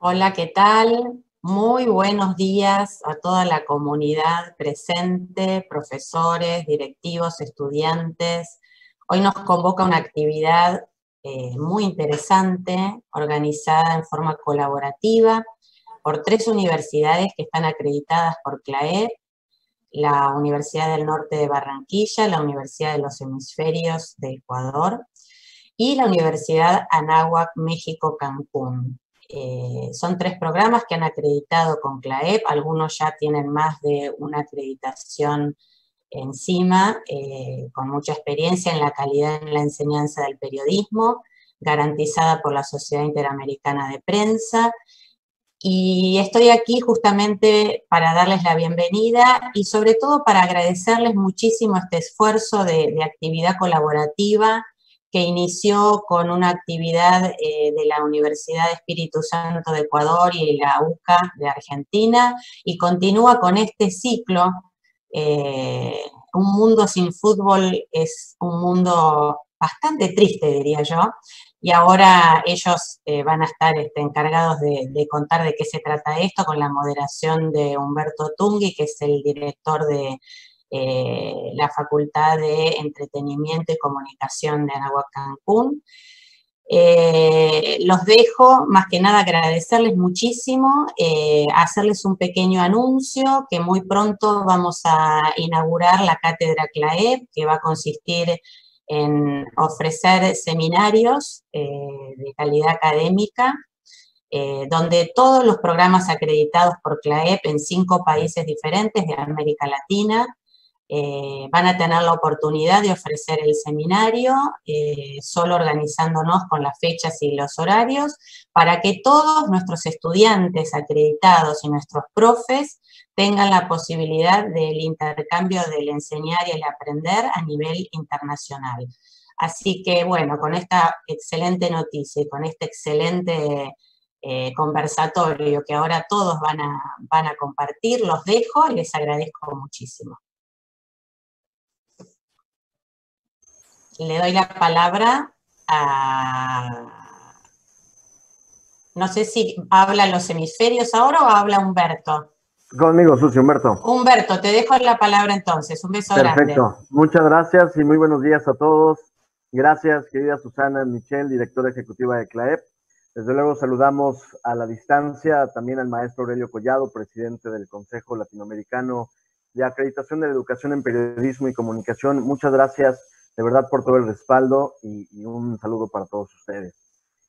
Hola, ¿qué tal? Muy buenos días a toda la comunidad presente, profesores, directivos, estudiantes. Hoy nos convoca una actividad muy interesante, organizada en forma colaborativa por 3 universidades que están acreditadas por CLAEP: la Universidad del Norte de Barranquilla, la Universidad de los Hemisferios de Ecuador y la Universidad Anáhuac México Cancún. Son 3 programas que han acreditado con CLAEP, algunos ya tienen más de una acreditación encima, con mucha experiencia en la calidad en la enseñanza del periodismo, garantizada por la Sociedad Interamericana de Prensa. Y estoy aquí justamente para darles la bienvenida y sobre todo para agradecerles muchísimo este esfuerzo de actividad colaborativa que inició con una actividad de la Universidad de Espíritu Santo de Ecuador y la UCA de Argentina, y continúa con este ciclo. Un mundo sin fútbol es un mundo bastante triste, diría yo, y ahora ellos van a estar encargados de contar de qué se trata esto, con la moderación de Humberto Tungui, que es el director de la Facultad de Entretenimiento y Comunicación de Anáhuac Cancún. Los dejo, más que nada agradecerles muchísimo, hacerles un pequeño anuncio, que muy pronto vamos a inaugurar la Cátedra CLAEP, que va a consistir en ofrecer seminarios de calidad académica, donde todos los programas acreditados por CLAEP en 5 países diferentes de América Latina van a tener la oportunidad de ofrecer el seminario, solo organizándonos con las fechas y los horarios, para que todos nuestros estudiantes acreditados y nuestros profes tengan la posibilidad del intercambio del enseñar y el aprender a nivel internacional. Así que, bueno, con esta excelente noticia y con este excelente conversatorio que ahora todos van a compartir, los dejo y les agradezco muchísimo. Le doy la palabra a... No sé si habla los hemisferios ahora o habla Humberto. Conmigo, Susi, Humberto. Humberto, te dejo la palabra entonces. Un beso grande. Perfecto. Muchas gracias y muy buenos días a todos. Gracias, querida Susana Michel, directora ejecutiva de CLAEP. Desde luego saludamos a la distancia también al maestro Aurelio Collado, presidente del Consejo Latinoamericano de Acreditación de la Educación en Periodismo y Comunicación. Muchas gracias de verdad por todo el respaldo y un saludo para todos ustedes.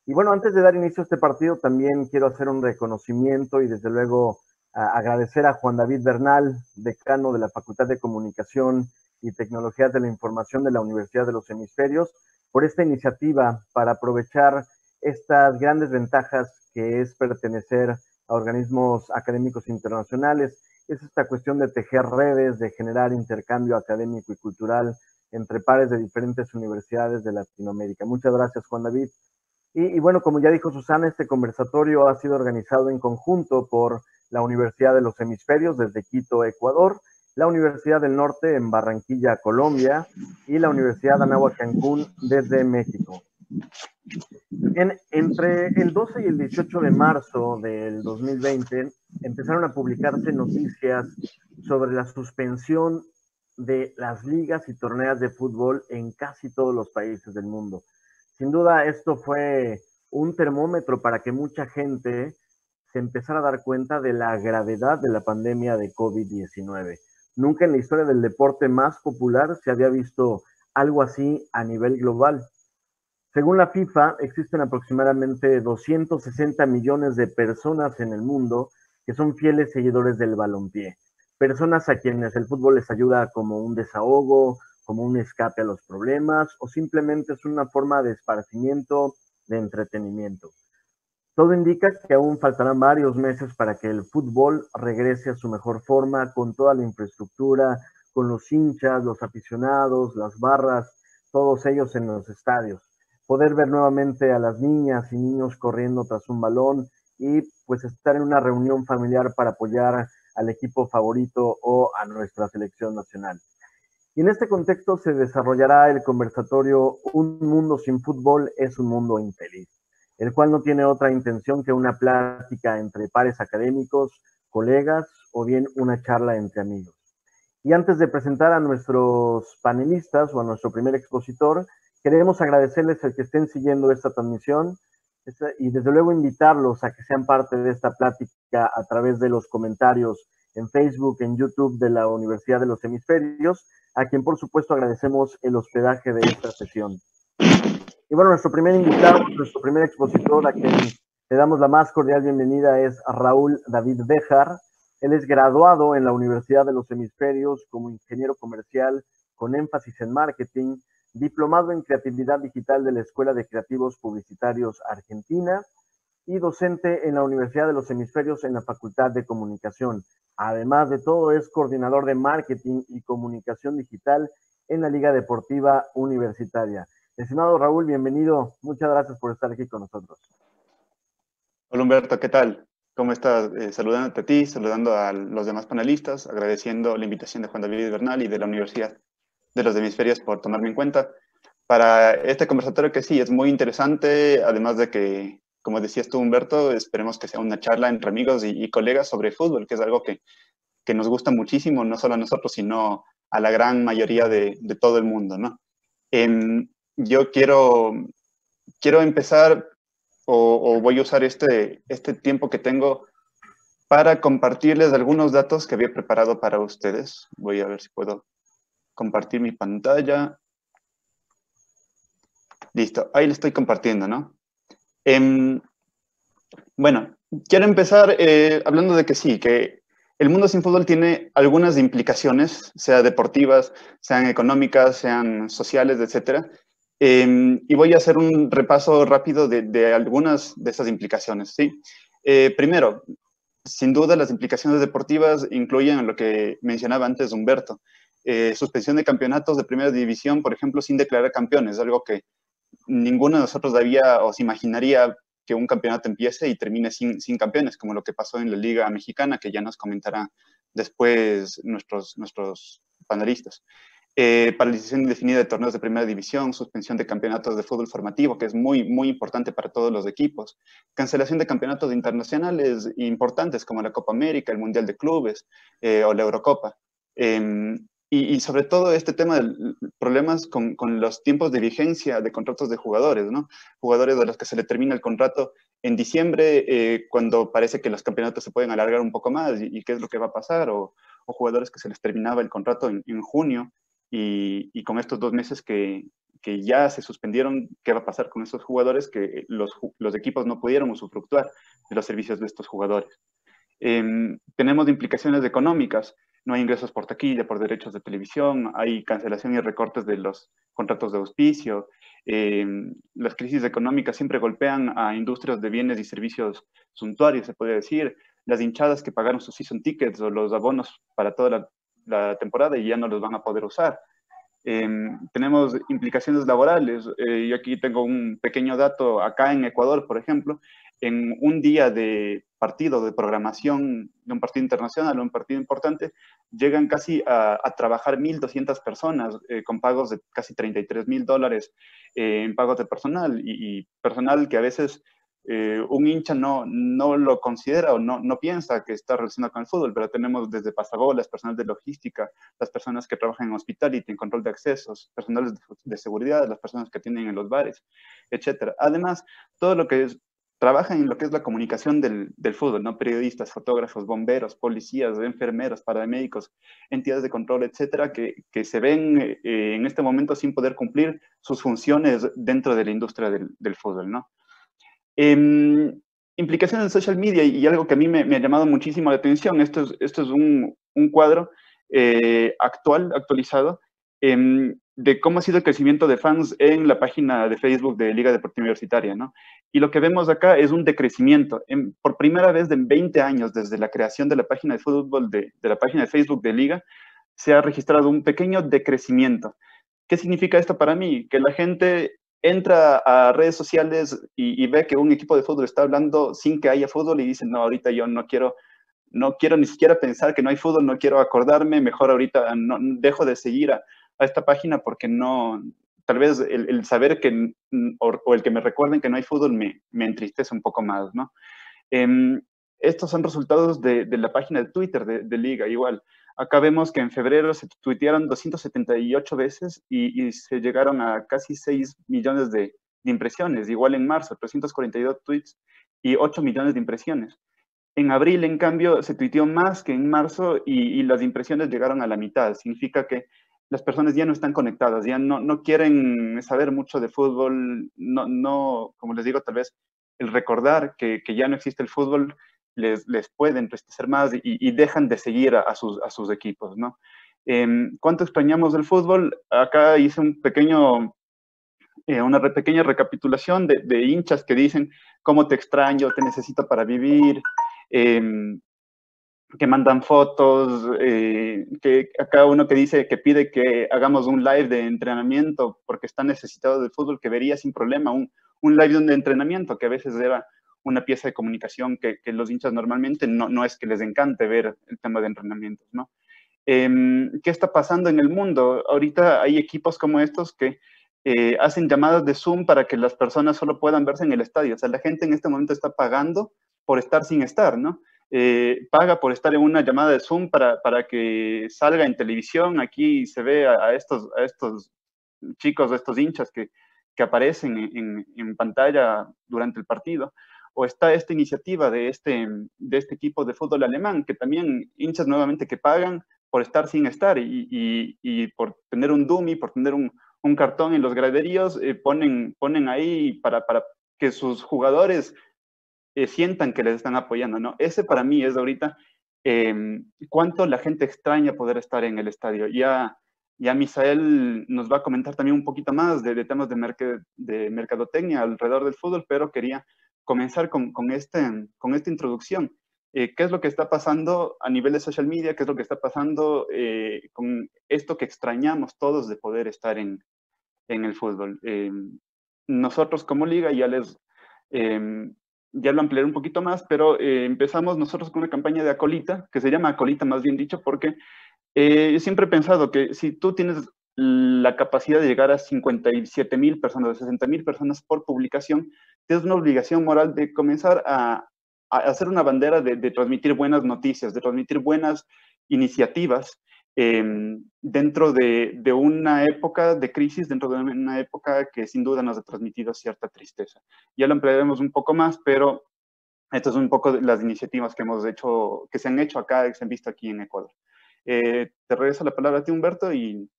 Y bueno, antes de dar inicio a este partido, también quiero hacer un reconocimiento y desde luego agradecer a Juan David Bernal, decano de la Facultad de Comunicación y Tecnologías de la Información de la Universidad de los Hemisferios, por esta iniciativa para aprovechar estas grandes ventajas que es pertenecer a organismos académicos internacionales. Es esta cuestión de tejer redes, de generar intercambio académico y cultural entre pares de diferentes universidades de Latinoamérica. Muchas gracias, Juan David. Y bueno, como ya dijo Susana, este conversatorio ha sido organizado en conjunto por la Universidad de los Hemisferios desde Quito, Ecuador, la Universidad del Norte en Barranquilla, Colombia, y la Universidad Anáhuac Cancún desde México. Entre el 12 y el 18 de marzo del 2020 empezaron a publicarse noticias sobre la suspensión de las ligas y torneos de fútbol en casi todos los países del mundo. Sin duda, esto fue un termómetro para que mucha gente se empezara a dar cuenta de la gravedad de la pandemia de COVID-19. Nunca en la historia del deporte más popular se había visto algo así a nivel global. Según la FIFA, existen aproximadamente 260 millones de personas en el mundo que son fieles seguidores del balompié. Personas a quienes el fútbol les ayuda como un desahogo, como un escape a los problemas, o simplemente es una forma de esparcimiento, de entretenimiento. Todo indica que aún faltarán varios meses para que el fútbol regrese a su mejor forma, con toda la infraestructura, con los hinchas, los aficionados, las barras, todos ellos en los estadios. Poder ver nuevamente a las niñas y niños corriendo tras un balón y pues estar en una reunión familiar para apoyar al equipo favorito o a nuestra selección nacional. Y en este contexto se desarrollará el conversatorio Un mundo sin fútbol es un mundo infeliz. el cual no tiene otra intención que una plática entre pares académicos, colegas o bien una charla entre amigos. Y antes de presentar a nuestros panelistas o a nuestro primer expositor, queremos agradecerles el que estén siguiendo esta transmisión y desde luego invitarlos a que sean parte de esta plática a través de los comentarios en Facebook, en YouTube de la Universidad de los Hemisferios, a quien por supuesto agradecemos el hospedaje de esta sesión. Y bueno, nuestro primer invitado, nuestro primer expositor, a quien le damos la más cordial bienvenida, es Raúl David Béjar. Él es graduado en la Universidad de los Hemisferios como ingeniero comercial con énfasis en marketing, diplomado en creatividad digital de la Escuela de Creativos Publicitarios Argentina y docente en la Universidad de los Hemisferios en la Facultad de Comunicación. Además de todo, es coordinador de marketing y comunicación digital en la Liga Deportiva Universitaria. Estimado Raúl, bienvenido. Muchas gracias por estar aquí con nosotros. Hola Humberto, ¿qué tal? ¿Cómo estás? Saludándote a ti, saludando a los demás panelistas, agradeciendo la invitación de Juan David Bernal y de la Universidad de los Hemisferios por tomarme en cuenta para este conversatorio que sí, es muy interesante, además de que, como decías tú Humberto, esperemos que sea una charla entre amigos y colegas sobre fútbol, que es algo que nos gusta muchísimo, no solo a nosotros, sino a la gran mayoría de todo el mundo, ¿no? Yo quiero empezar o voy a usar este tiempo que tengo para compartirles algunos datos que había preparado para ustedes. Voy a ver si puedo compartir mi pantalla. Listo, ahí le estoy compartiendo, ¿no? Bueno, quiero empezar hablando de que sí, que el mundo sin fútbol tiene algunas implicaciones, sea deportivas, sean económicas, sean sociales, etcétera. Y voy a hacer un repaso rápido de algunas de esas implicaciones, ¿sí? Primero, sin duda las implicaciones deportivas incluyen lo que mencionaba antes Humberto. Suspensión de campeonatos de primera división, por ejemplo, sin declarar campeones, algo que ninguno de nosotros sabía o se imaginaría que un campeonato empiece y termine sin campeones, como lo que pasó en la Liga Mexicana, que ya nos comentarán después nuestros panelistas. Paralización indefinida de torneos de primera división, suspensión de campeonatos de fútbol formativo, que es muy, muy importante para todos los equipos, cancelación de campeonatos internacionales importantes como la Copa América, el Mundial de Clubes o la Eurocopa. Y sobre todo este tema de problemas con los tiempos de vigencia de contratos de jugadores, ¿no? Jugadores a los que se le termina el contrato en diciembre, cuando parece que los campeonatos se pueden alargar un poco más, y qué es lo que va a pasar, o jugadores que se les terminaba el contrato en junio, y con estos 2 meses que ya se suspendieron, ¿qué va a pasar con esos jugadores? Que los equipos no pudieron usufructuar de los servicios de estos jugadores. Tenemos implicaciones económicas. No hay ingresos por taquilla, por derechos de televisión, hay cancelación y recortes de los contratos de auspicio. Las crisis económicas siempre golpean a industrias de bienes y servicios suntuarios, se podría decir. Las hinchadas que pagaron sus season tickets o los abonos para toda la temporada y ya no los van a poder usar. Tenemos implicaciones laborales. Yo aquí tengo un pequeño dato. Acá en Ecuador, por ejemplo, en un día de partido, de programación de un partido internacional o un partido importante, llegan casi a trabajar 1.200 personas con pagos de casi $33.000 en pagos de personal, y personal que a veces un hincha no lo considera o no piensa que está relacionado con el fútbol, pero tenemos desde pasabolas, personal de logística, las personas que trabajan en hospitality, en control de accesos, personal de seguridad, las personas que atienden en los bares, etcétera. Además, todo lo que trabajan en lo que es la comunicación del fútbol, ¿no? Periodistas, fotógrafos, bomberos, policías, enfermeros, paramédicos, entidades de control, etcétera, que se ven en este momento sin poder cumplir sus funciones dentro de la industria del fútbol, ¿no? Implicaciones en social media, y algo que a mí me ha llamado muchísimo la atención. Esto es un cuadro actualizado, de cómo ha sido el crecimiento de fans en la página de Facebook de Liga Deportiva Universitaria, ¿no? Y lo que vemos acá es un decrecimiento. Por primera vez en 20 años, desde la creación de la página de fútbol de la página de Facebook de Liga, se ha registrado un pequeño decrecimiento. ¿Qué significa esto para mí? Que la gente entra a redes sociales y ve que un equipo de fútbol está hablando sin que haya fútbol y dicen, no, ahorita yo no quiero ni siquiera pensar que no hay fútbol, no quiero acordarme, mejor ahorita no, dejo de seguir a esta página porque no tal vez el saber que, o el que me recuerden que no hay fútbol me entristece un poco más, ¿no? Estos son resultados de la página de Twitter de Liga, igual. Acá vemos que en febrero se tuitearon 278 veces y se llegaron a casi 6 millones de impresiones. Igual en marzo, 342 tweets y 8 millones de impresiones. En abril, en cambio, se tuiteó más que en marzo y las impresiones llegaron a la mitad. Significa que las personas ya no están conectadas, ya no quieren saber mucho de fútbol, como les digo, tal vez el recordar que ya no existe el fútbol les puede entristecer más y dejan de seguir a sus equipos, ¿no? ¿Cuánto extrañamos del fútbol? Acá hice una pequeña recapitulación de hinchas que dicen cómo te extraño, te necesito para vivir, que mandan fotos, que acá uno que dice que pide que hagamos un live de entrenamiento porque está necesitado del fútbol, que vería sin problema un live de entrenamiento, que a veces era una pieza de comunicación que los hinchas normalmente no es que les encante ver el tema de entrenamientos, ¿no? ¿Qué está pasando en el mundo? Ahorita hay equipos como estos que hacen llamadas de Zoom para que las personas solo puedan verse en el estadio. O sea, la gente en este momento está pagando por estar sin estar, ¿no? Paga por estar en una llamada de Zoom para que salga en televisión. Aquí se ve a estos chicos, a estos hinchas que aparecen en pantalla durante el partido. O está esta iniciativa de este equipo de fútbol alemán, que también hinchas nuevamente que pagan por estar sin estar y por tener un dummy, por tener un cartón en los graderíos, ponen ahí para que sus jugadores sientan que les están apoyando, ¿no? Ese para mí es ahorita cuánto la gente extraña poder estar en el estadio. Ya Misael nos va a comentar también un poquito más de temas de mercadotecnia alrededor del fútbol, pero quería comenzar con esta introducción. ¿Qué es lo que está pasando a nivel de social media? ¿Qué es lo que está pasando con esto que extrañamos todos de poder estar en el fútbol? Nosotros como liga ya lo ampliaré un poquito más, pero empezamos nosotros con una campaña de Acolita, que se llama Acolita más bien dicho, porque yo siempre he pensado que si tú tienes la capacidad de llegar a 57,000 personas, a 60,000 personas por publicación, tienes una obligación moral de comenzar a hacer una bandera de transmitir buenas noticias, de transmitir buenas iniciativas dentro de una época de crisis, dentro de una época que sin duda nos ha transmitido cierta tristeza. Ya lo ampliaremos un poco más, pero estas son un poco las iniciativas que hemos hecho, que se han hecho acá, que se han visto aquí en Ecuador. Te regreso la palabra a ti, Humberto, y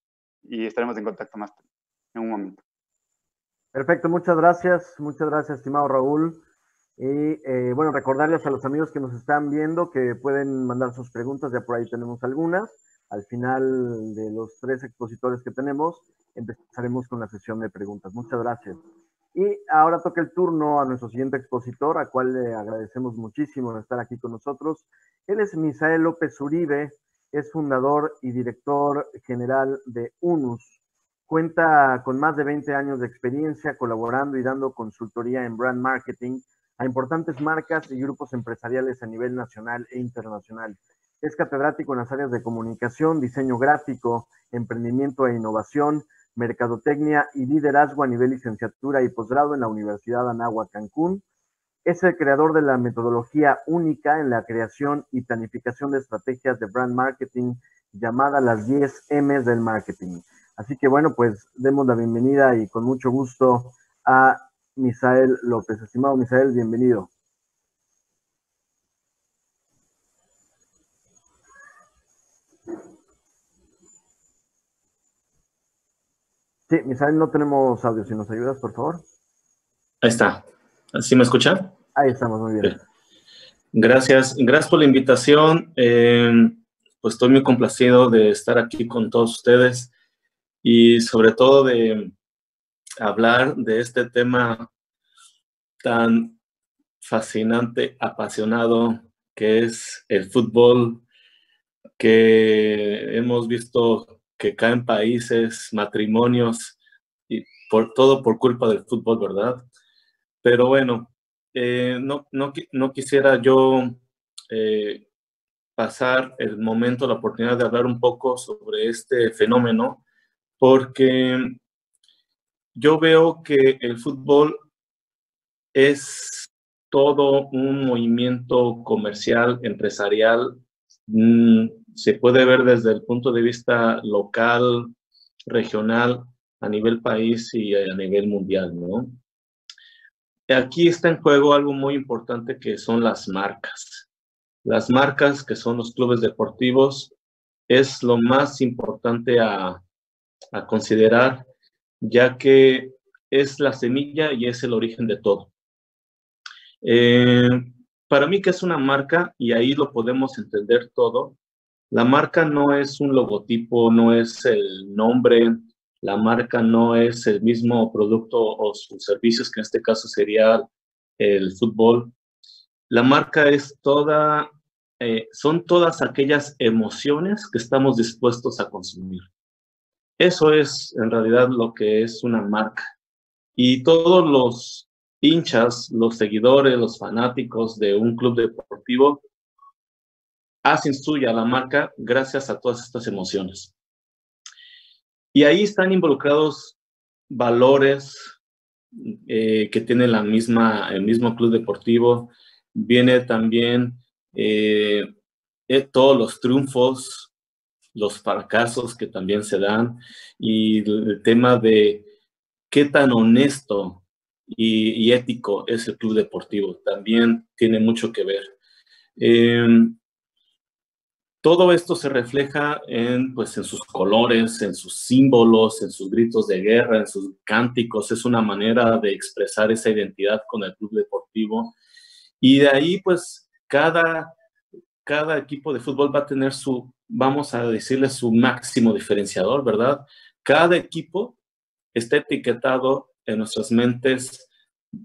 estaremos en contacto más en un momento. Perfecto, muchas gracias, estimado Raúl. Y bueno, recordarles a los amigos que nos están viendo que pueden mandar sus preguntas, ya por ahí tenemos algunas. Al final de los 3 expositores que tenemos, empezaremos con la sesión de preguntas. Muchas gracias. Y ahora toca el turno a nuestro siguiente expositor, a cual le agradecemos muchísimo de estar aquí con nosotros. Él es Misael López Uribe, es fundador y director general de UNUS. Cuenta con más de 20 años de experiencia colaborando y dando consultoría en brand marketing a importantes marcas y grupos empresariales a nivel nacional e internacional. Es catedrático en las áreas de comunicación, diseño gráfico, emprendimiento e innovación, mercadotecnia y liderazgo a nivel licenciatura y posgrado en la Universidad Anáhuac Cancún. Es el creador de la metodología única en la creación y planificación de estrategias de brand marketing llamada las 10 M's del marketing. Así que bueno, pues demos la bienvenida y con mucho gusto a Misael López. Estimado Misael, bienvenido. Sí, Misael, no tenemos audio. Si nos ayudas, por favor. Ahí está. ¿Sí me escucha? Ahí estamos, muy bien. Gracias por la invitación. Pues estoy muy complacido de estar aquí con todos ustedes y sobre todo de hablar de este tema tan fascinante, apasionado, que es el fútbol, que hemos visto que caen países, matrimonios, y todo por culpa del fútbol, ¿verdad? Pero bueno, no quisiera yo pasar el momento, la oportunidad de hablar un poco sobre este fenómeno, porque yo veo que el fútbol es todo un movimiento comercial, empresarial. Se puede ver desde el punto de vista local, regional, a nivel país y a nivel mundial, ¿no? Aquí está en juego algo muy importante que son las marcas. Las marcas, que son los clubes deportivos, es lo más importante a considerar, ya que es la semilla y es el origen de todo. Para mí, ¿qué es una marca? Y ahí lo podemos entender todo. La marca no es un logotipo, no es el nombre, la marca no es el mismo producto o sus servicios, que en este caso sería el fútbol. La marca es son todas aquellas emociones que estamos dispuestos a consumir. Eso es en realidad lo que es una marca. Y todos los hinchas, los seguidores, los fanáticos de un club deportivo hacen suya la marca gracias a todas estas emociones. Y ahí están involucrados valores que tiene el mismo club deportivo. Viene también todos los triunfos, los fracasos que también se dan, y el tema de qué tan honesto y ético es el club deportivo. También tiene mucho que ver. Todo esto se refleja pues, en sus colores, en sus símbolos, en sus gritos de guerra, en sus cánticos. Es una manera de expresar esa identidad con el club deportivo. Y de ahí, pues, cada equipo de fútbol va a tener vamos a decirle, su máximo diferenciador, ¿verdad? Cada equipo está etiquetado en nuestras mentes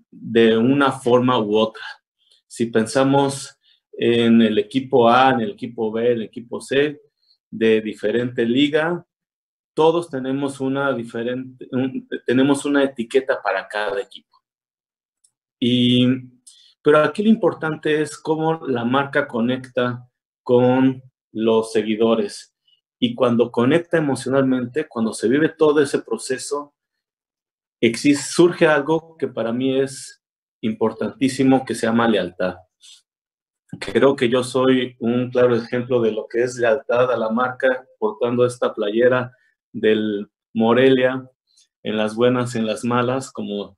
de una forma u otra. Si pensamos en el equipo A, en el equipo B, en el equipo C, de diferente liga, todos tenemos tenemos una etiqueta para cada equipo. Pero aquí lo importante es cómo la marca conecta con los seguidores. Y cuando conecta emocionalmente, cuando se vive todo ese proceso, surge algo que para mí es importantísimo, que se llama lealtad. Creo que yo soy un claro ejemplo de lo que es lealtad a la marca, portando esta playera del Morelia, en las buenas, en las malas, como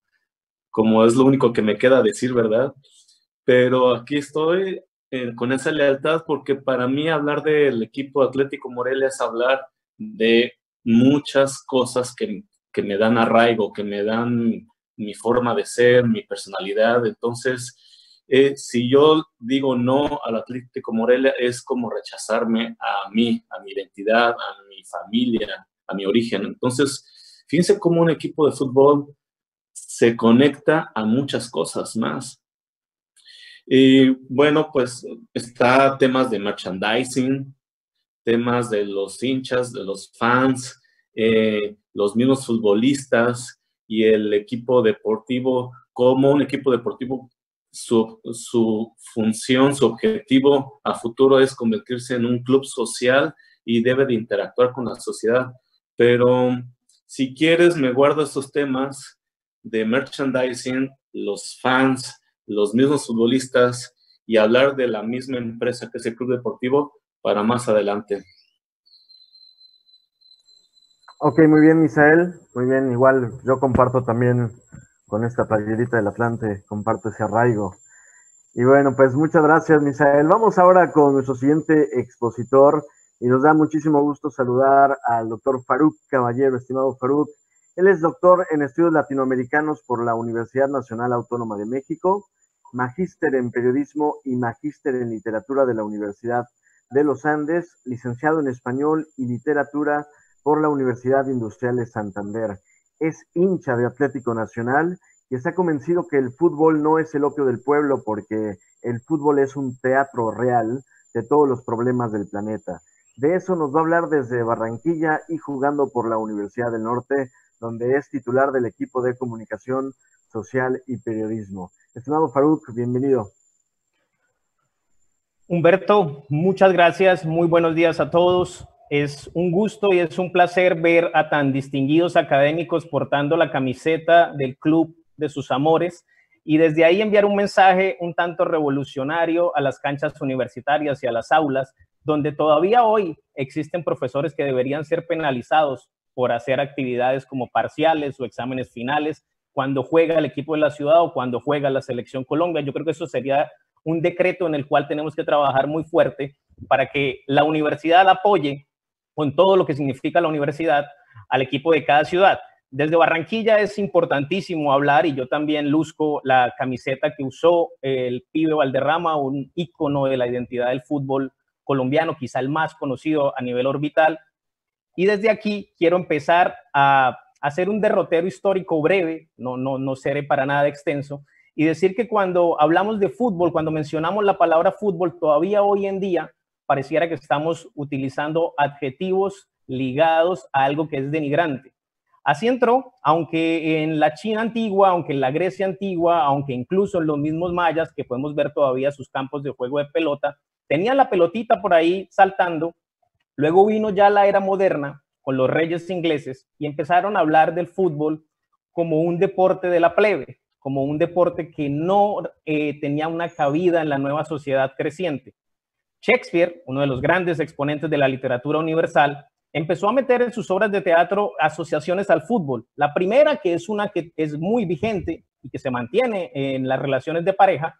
es lo único que me queda decir, ¿verdad? Pero aquí estoy con esa lealtad, porque para mí hablar del equipo Atlético Morelia es hablar de muchas cosas que me dan arraigo, que me dan mi forma de ser, mi personalidad. Entonces, si yo digo no al Atlético Morelia, es como rechazarme a mí, a mi identidad, a mi familia, a mi origen. Entonces, fíjense cómo un equipo de fútbol se conecta a muchas cosas más. Y bueno, pues está temas de merchandising, temas de los hinchas, de los fans, los mismos futbolistas y el equipo deportivo. Como un equipo deportivo, su función, su objetivo a futuro es convertirse en un club social y debe de interactuar con la sociedad. Pero si quieres, me guardo estos temas de merchandising, los fans, los mismos futbolistas, y hablar de la misma empresa que es el club deportivo para más adelante. Ok, muy bien, Misael. Muy bien, igual yo comparto también con esta playerita del Atlante, comparto ese arraigo. Y bueno, pues muchas gracias, Misael. Vamos ahora con nuestro siguiente expositor, y nos da muchísimo gusto saludar al doctor Faruk Caballero. Estimado Faruk, él es doctor en estudios latinoamericanos por la Universidad Nacional Autónoma de México, magíster en periodismo y magíster en literatura de la Universidad de los Andes, licenciado en español y literatura por la Universidad Industrial de Santander. Es hincha de Atlético Nacional y está convencido que el fútbol no es el opio del pueblo, porque el fútbol es un teatro real de todos los problemas del planeta. De eso nos va a hablar desde Barranquilla y jugando por la Universidad del Norte, donde es titular del equipo de comunicación social y periodismo. Estimado Faruk, bienvenido. Humberto, muchas gracias. Muy buenos días a todos. Es un gusto y es un placer ver a tan distinguidos académicos portando la camiseta del club de sus amores y desde ahí enviar un mensaje un tanto revolucionario a las canchas universitarias y a las aulas, donde todavía hoy existen profesores que deberían ser penalizados por hacer actividades como parciales o exámenes finales cuando juega el equipo de la ciudad o cuando juega la selección Colombia. Yo creo que eso sería un decreto en el cual tenemos que trabajar muy fuerte para que la universidad apoye con todo lo que significa la universidad al equipo de cada ciudad. Desde Barranquilla es importantísimo hablar, y yo también luzco la camiseta que usó el pibe Valderrama, un ícono de la identidad del fútbol colombiano, quizá el más conocido a nivel orbital. Y desde aquí quiero empezar a hacer un derrotero histórico breve, no seré para nada extenso, y decir que cuando hablamos de fútbol, cuando mencionamos la palabra fútbol, todavía hoy en día pareciera que estamos utilizando adjetivos ligados a algo que es denigrante. Así entró, aunque en la China antigua, aunque en la Grecia antigua, aunque incluso en los mismos mayas, que podemos ver todavía sus campos de juego de pelota, tenían la pelotita por ahí saltando. Luego vino ya la era moderna con los reyes ingleses y empezaron a hablar del fútbol como un deporte de la plebe, como un deporte que no tenía una cabida en la nueva sociedad creciente. Shakespeare, uno de los grandes exponentes de la literatura universal, empezó a meter en sus obras de teatro asociaciones al fútbol. La primera, que es una que es muy vigente y que se mantiene en las relaciones de pareja,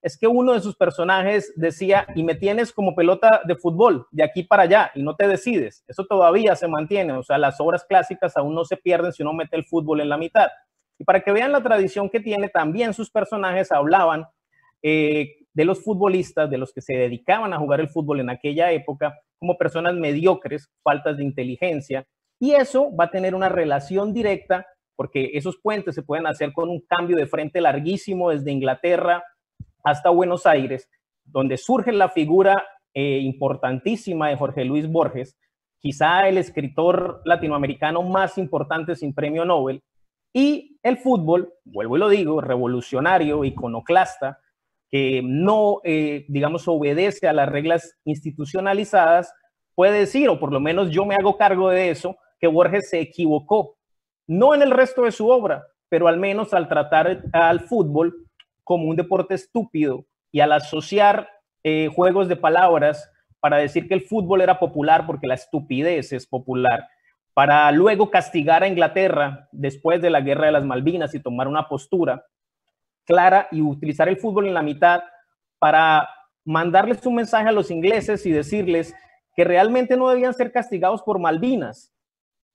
es que uno de sus personajes decía, y me tienes como pelota de fútbol, de aquí para allá, y no te decides. Eso todavía se mantiene, o sea, las obras clásicas aún no se pierden si uno mete el fútbol en la mitad. Y para que vean la tradición que tiene, también sus personajes hablaban de los futbolistas, de los que se dedicaban a jugar el fútbol en aquella época, como personas mediocres, faltas de inteligencia, y eso va a tener una relación directa, porque esos puentes se pueden hacer con un cambio de frente larguísimo desde Inglaterra hasta Buenos Aires, donde surge la figura importantísima de Jorge Luis Borges, quizá el escritor latinoamericano más importante sin premio Nobel, y el fútbol, vuelvo y lo digo, revolucionario, iconoclasta, que no, digamos, obedece a las reglas institucionalizadas, puede decir, o por lo menos yo me hago cargo de eso, que Borges se equivocó, no en el resto de su obra, pero al menos al tratar al fútbol como un deporte estúpido y al asociar juegos de palabras para decir que el fútbol era popular porque la estupidez es popular, para luego castigar a Inglaterra después de la Guerra de las Malvinas y tomar una postura clara y utilizar el fútbol en la mitad para mandarles un mensaje a los ingleses y decirles que realmente no debían ser castigados por Malvinas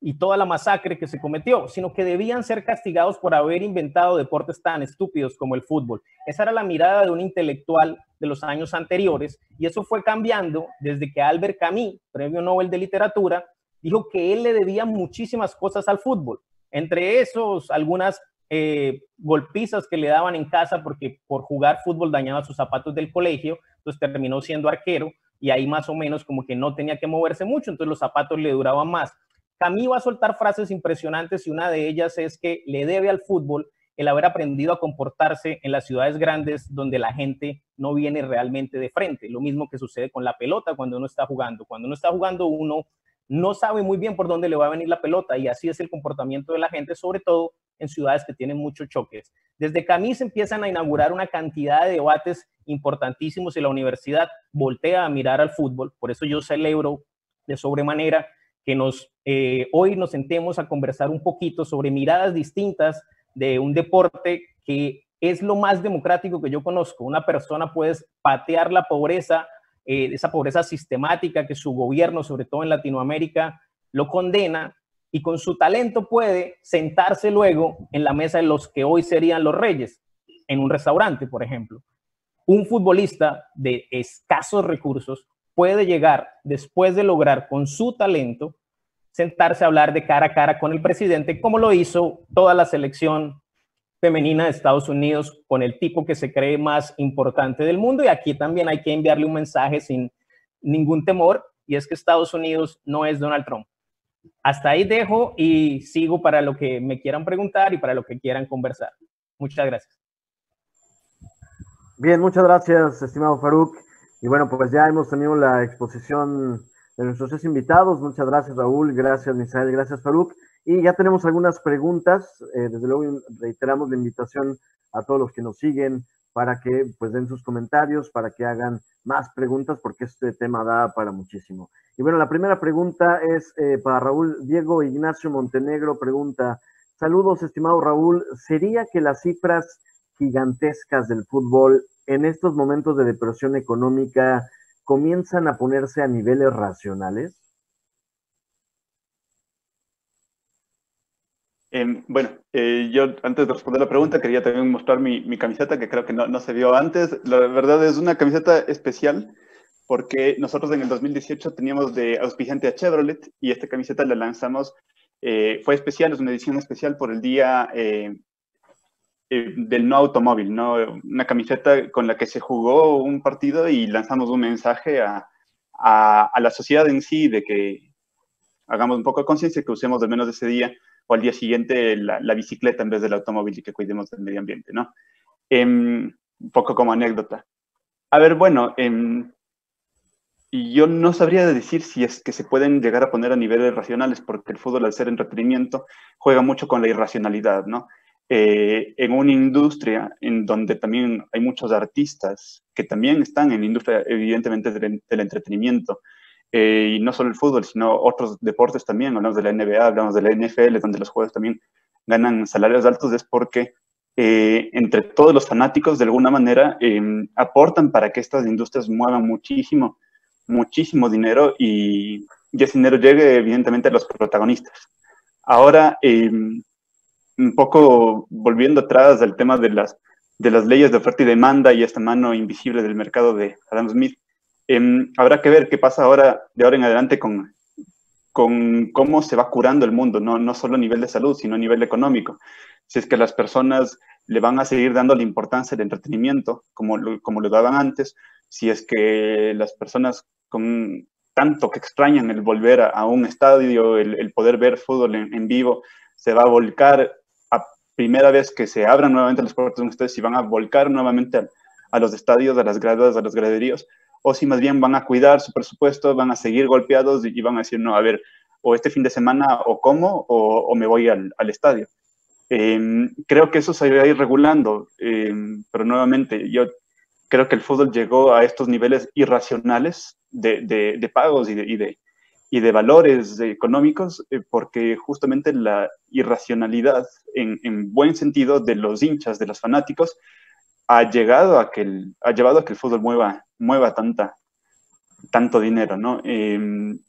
y toda la masacre que se cometió, sino que debían ser castigados por haber inventado deportes tan estúpidos como el fútbol. Esa era la mirada de un intelectual de los años anteriores y eso fue cambiando desde que Albert Camus, premio Nobel de Literatura, dijo que él le debía muchísimas cosas al fútbol, entre esos algunas golpizas que le daban en casa porque por jugar fútbol dañaba sus zapatos del colegio, entonces terminó siendo arquero y ahí más o menos como que no tenía que moverse mucho, entonces los zapatos le duraban más. Camus va a soltar frases impresionantes y una de ellas es que le debe al fútbol el haber aprendido a comportarse en las ciudades grandes donde la gente no viene realmente de frente. Lo mismo que sucede con la pelota cuando uno está jugando. Cuando uno está jugando, uno no sabe muy bien por dónde le va a venir la pelota y así es el comportamiento de la gente, sobre todo en ciudades que tienen muchos choques. Desde Camus empiezan a inaugurar una cantidad de debates importantísimos y la universidad voltea a mirar al fútbol. Por eso yo celebro de sobremanera que hoy nos sentemos a conversar un poquito sobre miradas distintas de un deporte que es lo más democrático que yo conozco. Una persona puede patear la pobreza, esa pobreza sistemática que su gobierno, sobre todo en Latinoamérica, lo condena y con su talento puede sentarse luego en la mesa de los que hoy serían los reyes, en un restaurante, por ejemplo. Un futbolista de escasos recursos puede llegar, después de lograr con su talento, sentarse a hablar de cara a cara con el presidente, como lo hizo toda la selección femenina de Estados Unidos con el tipo que se cree más importante del mundo. Y aquí también hay que enviarle un mensaje sin ningún temor, y es que Estados Unidos no es Donald Trump. Hasta ahí dejo y sigo para lo que me quieran preguntar y para lo que quieran conversar. Muchas gracias. Bien, muchas gracias, estimado Faruk. Y bueno, pues ya hemos tenido la exposición nuestros 3 invitados. Muchas gracias, Raúl, gracias, Misael, gracias, Faruk. Y ya tenemos algunas preguntas. Desde luego reiteramos la invitación a todos los que nos siguen para que pues den sus comentarios, para que hagan más preguntas, porque este tema da para muchísimo. Y bueno, la primera pregunta es para Raúl. Diego Ignacio Montenegro pregunta: saludos, estimado Raúl, ¿sería que las cifras gigantescas del fútbol en estos momentos de depresión económica comienzan a ponerse a niveles racionales? Bueno, yo antes de responder la pregunta quería también mostrar mi camiseta, que creo que no se vio antes. La verdad es una camiseta especial porque nosotros en el 2018 teníamos de auspiciante a Chevrolet y esta camiseta la lanzamos, fue especial, es una edición especial por el día del no automóvil, ¿no? Una camiseta con la que se jugó un partido y lanzamos un mensaje a la sociedad en sí de que hagamos un poco de conciencia, que usemos al menos ese día o al día siguiente la bicicleta en vez del automóvil y que cuidemos del medio ambiente, ¿no? Un poco como anécdota. A ver, bueno, yo no sabría decir si es que se pueden llegar a poner a niveles racionales, porque el fútbol, al ser entretenimiento, juega mucho con la irracionalidad, ¿no? En una industria en donde también hay muchos artistas que también están en la industria, evidentemente, del entretenimiento, y no solo el fútbol, sino otros deportes también, hablamos de la NBA, hablamos de la NFL, donde los jugadores también ganan salarios altos, es porque entre todos los fanáticos, de alguna manera, aportan para que estas industrias muevan muchísimo dinero y ese dinero llegue, evidentemente, a los protagonistas. Ahora, un poco volviendo atrás al tema de las leyes de oferta y demanda y esta mano invisible del mercado de Adam Smith, habrá que ver qué pasa ahora, de ahora en adelante, con cómo se va curando el mundo, no solo a nivel de salud, sino a nivel económico. Si es que las personas le van a seguir dando la importancia al entretenimiento, como lo daban antes, si es que las personas con tanto que extrañan el volver a un estadio, el poder ver fútbol en vivo, se va a volcar a primera vez que se abran nuevamente las puertas de un estadio, si van a volcar nuevamente a los estadios, a las gradas, a los graderíos, o si más bien van a cuidar su presupuesto, van a seguir golpeados y van a decir, no, a ver, o este fin de semana o como, o me voy al estadio. Creo que eso se va a ir regulando, pero nuevamente yo creo que el fútbol llegó a estos niveles irracionales de pagos y de valores económicos, porque justamente la irracionalidad, en buen sentido, de los hinchas, de los fanáticos, ha llevado a que el fútbol mueva tanto dinero, ¿no?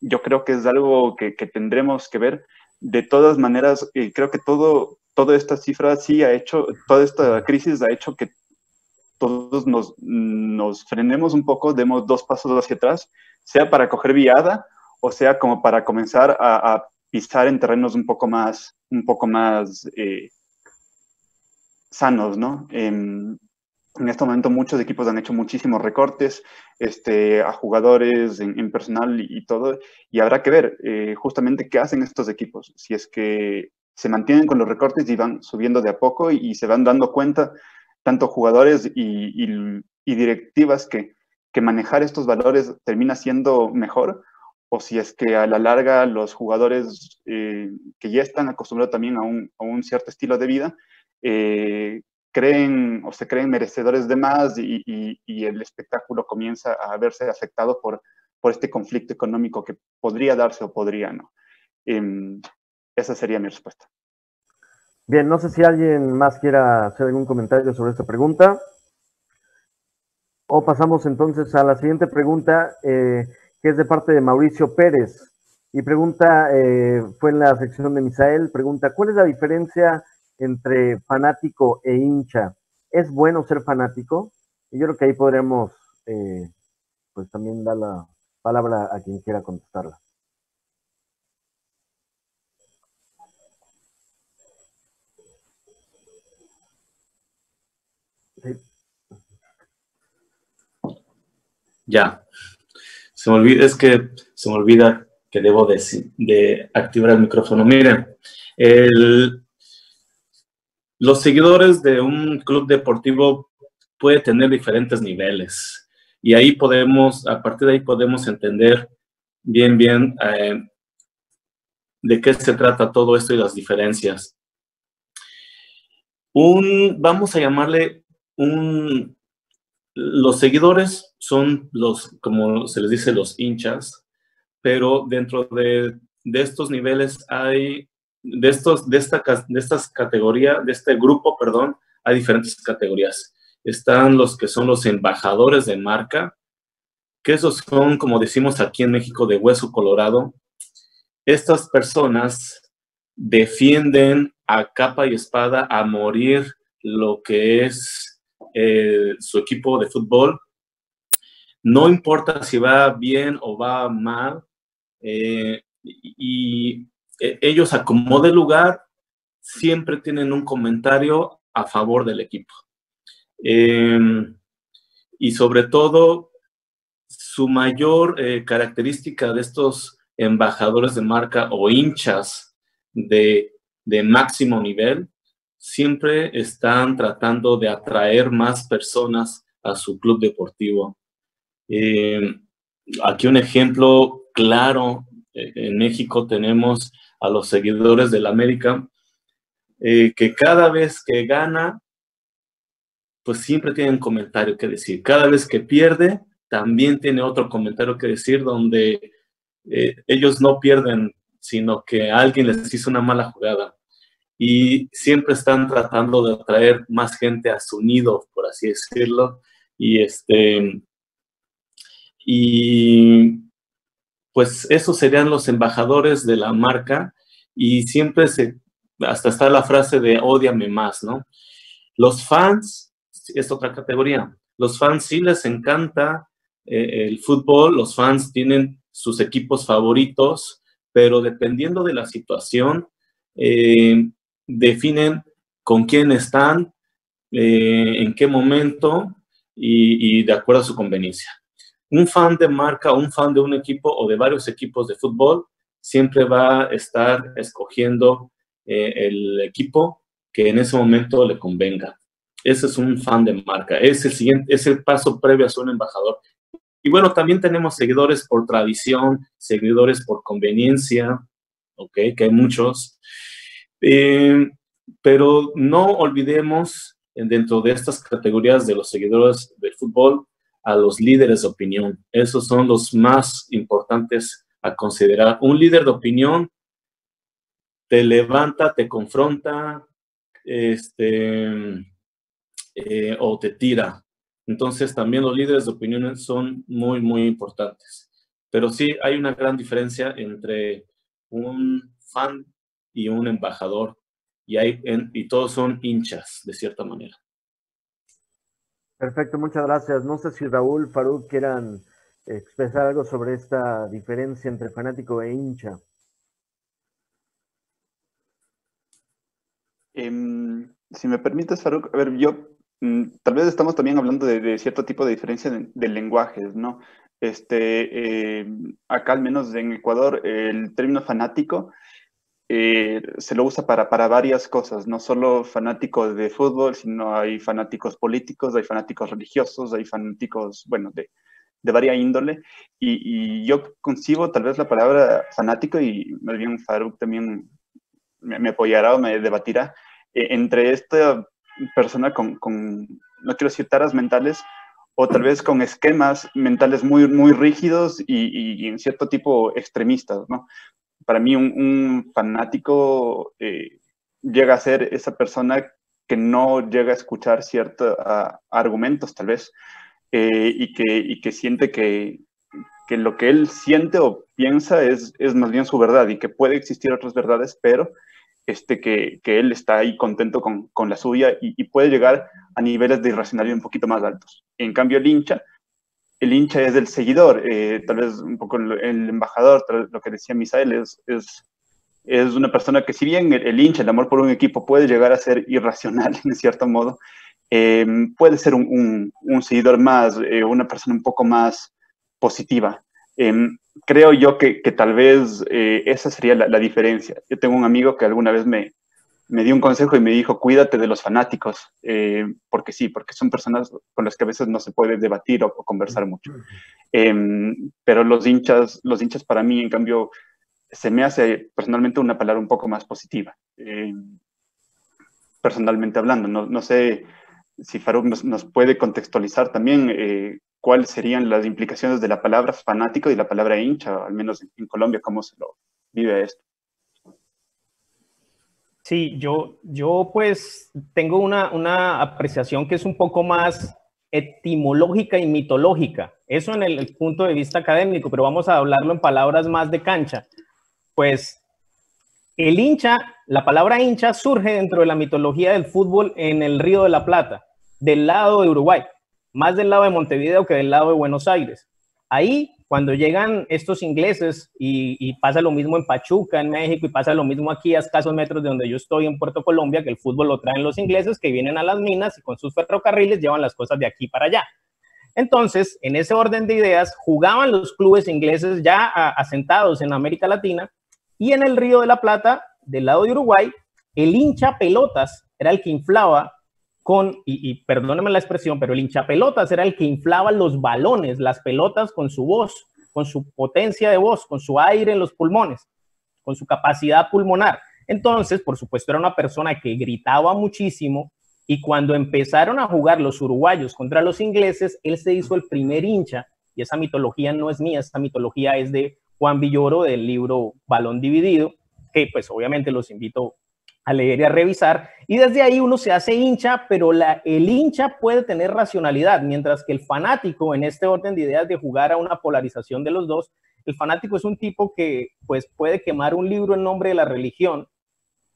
Yo creo que es algo que tendremos que ver. De todas maneras, creo que toda esta cifra sí ha hecho, toda esta crisis ha hecho que todos nos frenemos un poco, demos 2 pasos hacia atrás, sea para coger viada o sea como para comenzar a pisar en terrenos un poco más sanos, ¿no? En este momento muchos equipos han hecho muchísimos recortes a jugadores, en personal y todo, y habrá que ver justamente qué hacen estos equipos, si es que se mantienen con los recortes y van subiendo de a poco y se van dando cuenta, tanto jugadores y directivas, que manejar estos valores termina siendo mejor, o si es que a la larga los jugadores que ya están acostumbrados también a un cierto estilo de vida, creen o se creen merecedores de más y el espectáculo comienza a verse afectado por este conflicto económico que podría darse o podría no. Esa sería mi respuesta. Bien, no sé si alguien más quiera hacer algún comentario sobre esta pregunta. O pasamos entonces a la siguiente pregunta, que es de parte de Mauricio Pérez. Y pregunta, fue en la sección de Misael, pregunta, ¿cuál es la diferencia entre fanático e hincha? ¿Es bueno ser fanático? Y yo creo que ahí podremos, pues también dar la palabra a quien quiera contestarla. Sí. Ya. Se me olvida que debo de activar el micrófono. Miren, los seguidores de un club deportivo pueden tener diferentes niveles y a partir de ahí podemos entender bien de qué se trata todo esto y las diferencias. Vamos a llamarle los seguidores son como se les dice, los hinchas, pero dentro de estos niveles de estas categorías, de este grupo, perdón, hay diferentes categorías. Están los que son los embajadores de marca, que esos son, como decimos aquí en México, de hueso colorado. Estas personas defienden a capa y espada, a morir, lo que es su equipo de fútbol. No importa si va bien o va mal, ellos a como de lugar siempre tienen un comentario a favor del equipo. Y sobre todo, su mayor característica de estos embajadores de marca o hinchas de máximo nivel, siempre están tratando de atraer más personas a su club deportivo. Aquí un ejemplo claro, en México tenemos a los seguidores del América, que cada vez que gana, pues siempre tienen un comentario que decir. Cada vez que pierde, también tiene otro comentario que decir, donde ellos no pierden, sino que alguien les hizo una mala jugada. Y siempre están tratando de atraer más gente a su nido, por así decirlo. Y pues esos serían los embajadores de la marca, y siempre hasta está la frase de ódiame más, ¿no? Los fans es otra categoría. Los fans sí les encanta el fútbol, los fans tienen sus equipos favoritos, pero dependiendo de la situación, definen con quién están, en qué momento y de acuerdo a su conveniencia. Un fan de marca, un fan de un equipo o de varios equipos de fútbol siempre va a estar escogiendo el equipo que en ese momento le convenga. Ese es un fan de marca. Es el paso previo a ser un embajador. Y bueno, también tenemos seguidores por tradición, seguidores por conveniencia, ¿ok? Que hay muchos. Pero no olvidemos, dentro de estas categorías de los seguidores del fútbol, a los líderes de opinión. Esos son los más importantes a considerar. Un líder de opinión te levanta, te confronta, o te tira. Entonces, también los líderes de opinión son muy, muy importantes. Pero sí, hay una gran diferencia entre un fan y un embajador. Y todos son hinchas, de cierta manera. Perfecto, muchas gracias. No sé si Raúl, Faruk quieran expresar algo sobre esta diferencia entre fanático e hincha. Si me permites, Faruk, a ver, tal vez estamos también hablando de cierto tipo de diferencia de lenguajes, ¿no? Acá, al menos en Ecuador, el término fanático se lo usa para varias cosas, no solo fanáticos de fútbol, sino hay fanáticos políticos, hay fanáticos religiosos, hay fanáticos, bueno, de varia índole, y yo concibo tal vez la palabra fanático, y más bien Faruk también me apoyará o me debatirá, entre esta persona con, no quiero decir taras mentales, o tal vez con esquemas mentales muy, muy rígidos y en cierto tipo extremistas, ¿no? Para mí un fanático llega a ser esa persona que no llega a escuchar ciertos argumentos, tal vez, y que siente que lo que él siente o piensa es más bien su verdad, y que puede existir otras verdades, pero que él está ahí contento con la suya, y puede llegar a niveles de irracionalidad un poquito más altos. En cambio, el hincha es el seguidor, tal vez un poco el embajador, tal vez lo que decía Misael, es una persona que, si bien el hincha, el amor por un equipo puede llegar a ser irracional en cierto modo, puede ser un seguidor más, una persona un poco más positiva. Creo yo que tal vez esa sería la diferencia. Yo tengo un amigo que alguna vez me me dio un consejo y me dijo, cuídate de los fanáticos, porque sí, porque son personas con las que a veces no se puede debatir o conversar mucho. Pero los hinchas para mí, en cambio, se me hace personalmente una palabra un poco más positiva, personalmente hablando. No sé si Farouk nos puede contextualizar también cuáles serían las implicaciones de la palabra fanático y la palabra hincha, al menos en Colombia, cómo se lo vive esto. Sí, yo pues tengo una apreciación que es un poco más etimológica y mitológica. Eso en el punto de vista académico, pero vamos a hablarlo en palabras más de cancha. Pues el hincha, la palabra hincha surge dentro de la mitología del fútbol en el Río de la Plata, del lado de Uruguay, más del lado de Montevideo que del lado de Buenos Aires. Ahí, cuando llegan estos ingleses, y pasa lo mismo en Pachuca, en México, y pasa lo mismo aquí a escasos metros de donde yo estoy, en Puerto Colombia, que el fútbol lo traen los ingleses, que vienen a las minas y con sus ferrocarriles llevan las cosas de aquí para allá. Entonces, en ese orden de ideas, jugaban los clubes ingleses ya asentados en América Latina, y en el Río de la Plata, del lado de Uruguay, el hincha pelotas era el que inflaba y perdónenme la expresión, pero el hinchapelotas era el que inflaba los balones, las pelotas con su voz, con su potencia de voz, con su aire en los pulmones, con su capacidad pulmonar. Entonces, por supuesto, era una persona que gritaba muchísimo, y cuando empezaron a jugar los uruguayos contra los ingleses, él se hizo el primer hincha, y esa mitología no es mía, esa mitología es de Juan Villoro, del libro Balón Dividido, que pues obviamente los invito a leer y a revisar, y desde ahí uno se hace hincha, pero el hincha puede tener racionalidad, mientras que el fanático, en este orden de ideas de jugar a una polarización de los dos, el fanático es un tipo que pues puede quemar un libro en nombre de la religión,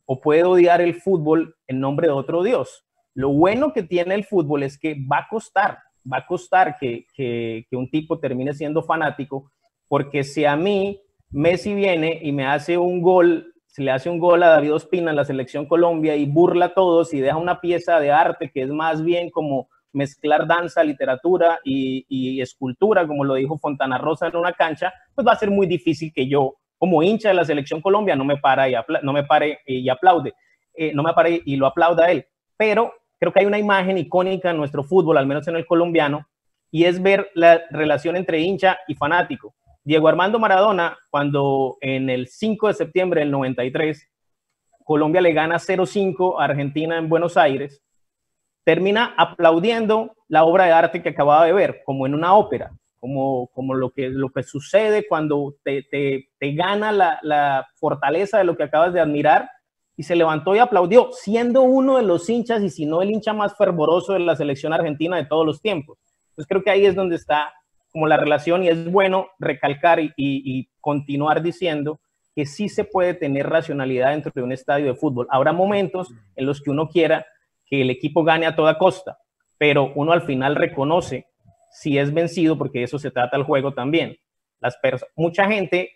o puede odiar el fútbol en nombre de otro dios. Lo bueno que tiene el fútbol es que va a costar que un tipo termine siendo fanático, porque si a mí Messi viene y me hace un gol, se le hace un gol a David Ospina en la Selección Colombia y burla a todos y deja una pieza de arte que es más bien como mezclar danza, literatura y escultura, como lo dijo Fontana Rosa en una cancha, pues va a ser muy difícil que yo, como hincha de la Selección Colombia, no me pare y aplaude, no me pare y lo aplauda a él. Pero creo que hay una imagen icónica en nuestro fútbol, al menos en el colombiano, y es ver la relación entre hincha y fanático. Diego Armando Maradona, cuando en el 5 de septiembre del 93, Colombia le gana 0-5 a Argentina en Buenos Aires, termina aplaudiendo la obra de arte que acababa de ver, como en una ópera, como lo que sucede cuando te gana la fortaleza de lo que acabas de admirar, y se levantó y aplaudió, siendo uno de los hinchas, y si no el hincha más fervoroso de la selección argentina de todos los tiempos. Entonces creo que ahí es donde está como la relación, y es bueno recalcar y continuar diciendo que sí se puede tener racionalidad dentro de un estadio de fútbol. Habrá momentos en los que uno quiera que el equipo gane a toda costa, pero uno al final reconoce si es vencido, porque de eso se trata el juego también. Mucha gente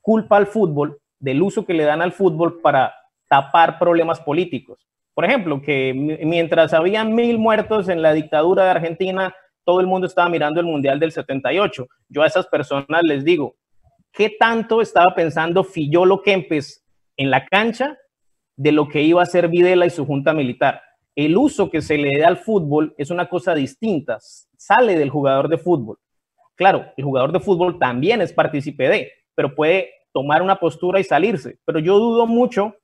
culpa al fútbol del uso que le dan al fútbol para tapar problemas políticos. Por ejemplo, que mientras habían 1000 muertos en la dictadura de Argentina, todo el mundo estaba mirando el Mundial del 78. Yo a esas personas les digo, ¿qué tanto estaba pensando Fillolo Kempes en la cancha de lo que iba a hacer Videla y su junta militar? El uso que se le da al fútbol es una cosa distinta, sale del jugador de fútbol. Claro, el jugador de fútbol también es partícipe de, pero puede tomar una postura y salirse. Pero yo dudo mucho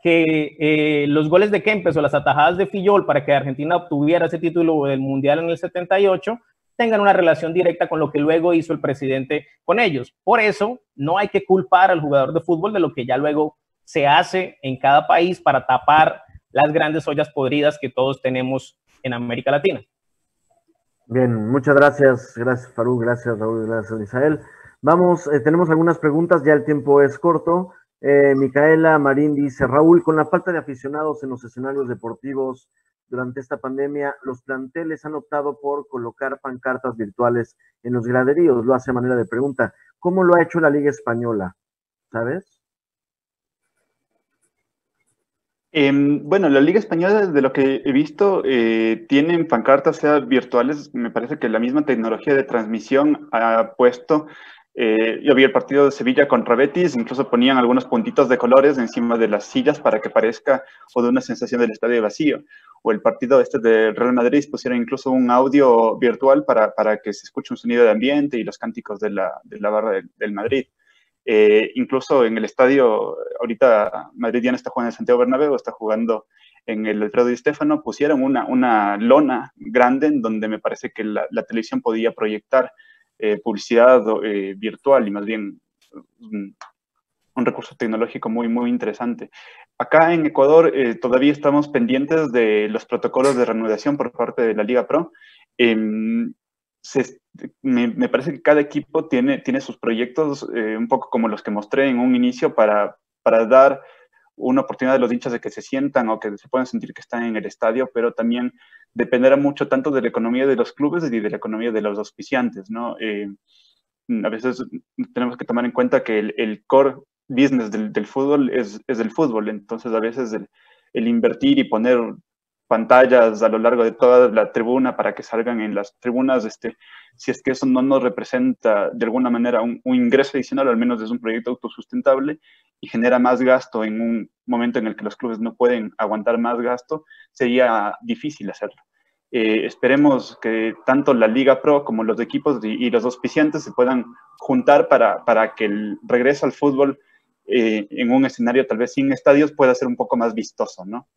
que los goles de Kempes o las atajadas de Fillol para que Argentina obtuviera ese título del Mundial en el 78 tengan una relación directa con lo que luego hizo el presidente con ellos. Por eso, no hay que culpar al jugador de fútbol de lo que ya luego se hace en cada país para tapar las grandes ollas podridas que todos tenemos en América Latina. Bien, muchas gracias. Gracias, Farouk. Gracias, Raúl. Gracias, Isael. Vamos, tenemos algunas preguntas, ya el tiempo es corto. Micaela Marín dice, Raúl, con la falta de aficionados en los escenarios deportivos durante esta pandemia, los planteles han optado por colocar pancartas virtuales en los graderíos. Lo hace a manera de pregunta. ¿Cómo lo ha hecho la Liga Española? ¿Sabes? Bueno, la Liga Española, de lo que he visto, tienen pancartas, sea virtuales. Me parece que la misma tecnología de transmisión ha puesto Yo vi el partido de Sevilla contra Betis, incluso ponían algunos puntitos de colores encima de las sillas para que parezca o de una sensación del estadio vacío. O el partido de Real Madrid pusieron incluso un audio virtual para que se escuche un sonido de ambiente y los cánticos de la barra del Madrid. Incluso en el estadio, ahorita Madrid ya no está jugando en Santiago Bernabéu, está jugando en el Alfredo Di Stéfano, pusieron una lona grande en donde me parece que la televisión podía proyectar publicidad virtual y más bien un recurso tecnológico muy, muy interesante. Acá en Ecuador todavía estamos pendientes de los protocolos de reanudación por parte de la Liga Pro. Me parece que cada equipo tiene sus proyectos, un poco como los que mostré en un inicio, para dar una oportunidad a los hinchas de que se sientan o que se puedan sentir que están en el estadio, pero también dependerá mucho tanto de la economía de los clubes y de la economía de los auspiciantes, ¿no? A veces tenemos que tomar en cuenta que el core business del fútbol es el fútbol, entonces a veces el invertir y poner pantallas a lo largo de toda la tribuna para que salgan en las tribunas, si es que eso no nos representa de alguna manera un ingreso adicional, al menos es un proyecto autosustentable y genera más gasto en un momento en el que los clubes no pueden aguantar más gasto, sería difícil hacerlo. Esperemos que tanto la Liga Pro como los equipos y los auspiciantes se puedan juntar para que el regreso al fútbol en un escenario tal vez sin estadios pueda ser un poco más vistoso, ¿no?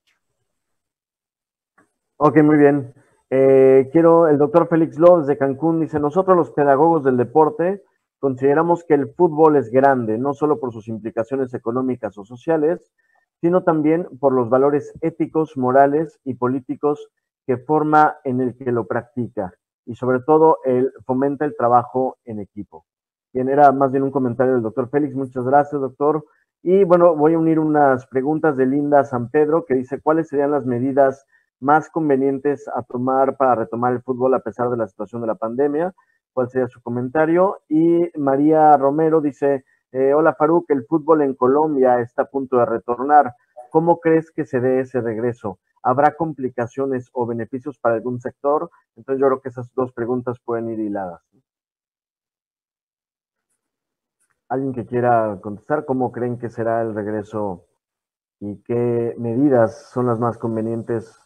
Ok, muy bien. El doctor Félix López de Cancún dice, nosotros los pedagogos del deporte consideramos que el fútbol es grande, no solo por sus implicaciones económicas o sociales, sino también por los valores éticos, morales y políticos que forma en el que lo practica, y sobre todo fomenta el trabajo en equipo. Bien, era más bien un comentario del doctor Félix. Muchas gracias, doctor. Y bueno, voy a unir unas preguntas de Linda San Pedro, que dice, ¿cuáles serían las medidas más convenientes a tomar para retomar el fútbol a pesar de la situación de la pandemia? ¿Cuál sería su comentario? Y María Romero dice, hola Faruk, el fútbol en Colombia está a punto de retornar. ¿Cómo crees que se dé ese regreso? ¿Habrá complicaciones o beneficios para algún sector? Entonces yo creo que esas dos preguntas pueden ir hiladas. ¿Alguien que quiera contestar? ¿Cómo creen que será el regreso y qué medidas son las más convenientes?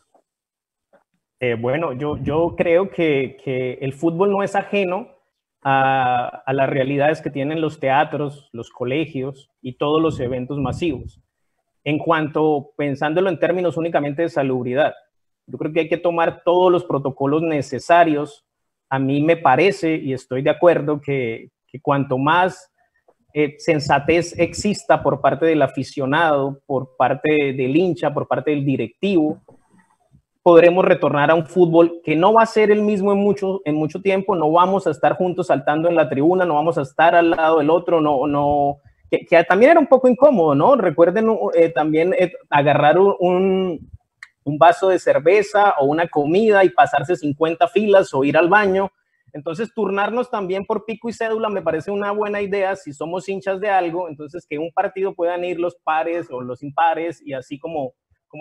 Bueno, yo creo que el fútbol no es ajeno a las realidades que tienen los teatros, los colegios y todos los eventos masivos. En cuanto, pensándolo en términos únicamente de salubridad, yo creo que hay que tomar todos los protocolos necesarios. A mí me parece, y estoy de acuerdo, que cuanto más sensatez exista por parte del aficionado, por parte del hincha, por parte del directivo, podremos retornar a un fútbol que no va a ser el mismo en mucho tiempo. No vamos a estar juntos saltando en la tribuna, no vamos a estar al lado del otro, que también era un poco incómodo, ¿no? Recuerden también agarrar un vaso de cerveza o una comida y pasarse 50 filas o ir al baño. Entonces, turnarnos también por pico y cédula me parece una buena idea si somos hinchas de algo. Entonces, que un partido puedan ir los pares o los impares y así como